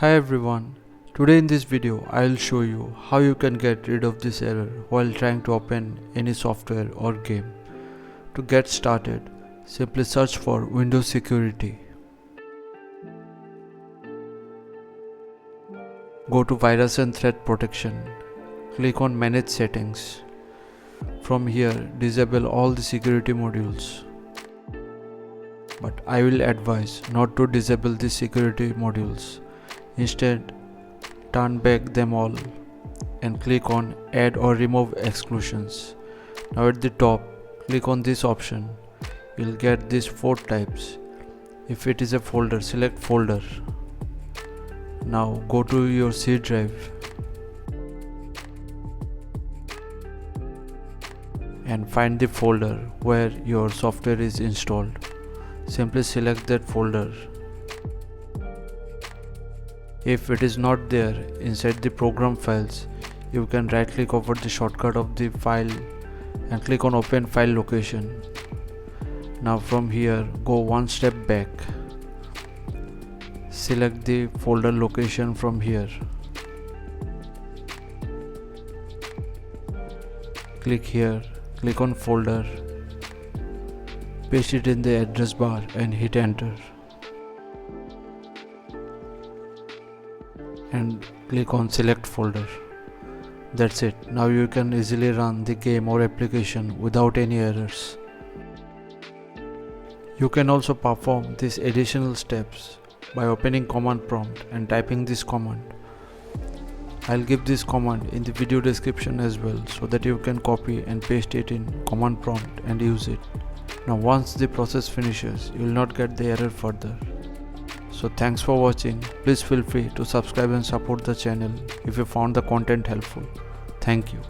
Hi everyone, today in this video I will show you how you can get rid of this error while trying to open any software or game. To get started, simply search for Windows Security. Go to Virus and Threat Protection. Click on Manage Settings. From here, disable all the security modules. But I will advise not to disable the security modules. Instead, turn back them all and click on Add or Remove Exclusions. Now at the top, click on this option. You'll get these 4 types. If it is a folder, select folder. Now go to your C drive and find the folder where your software is installed. Simply select that folder. If it is not there inside the program files, you can right click over the shortcut of the file and click on Open File Location. Now from here, go one step back. Select the folder location from here. Click here, click on folder, paste it in the address bar and hit enter. And click on select folder. That's it. Now you can easily run the game or application without any errors. You can also perform these additional steps by opening command prompt and typing this command. I'll give this command in the video description as well so that you can copy and paste it in command prompt and use it. Now once the process finishes, you will not get the error further. So thanks for watching. Please feel free to subscribe and support the channel if you found the content helpful. Thank you.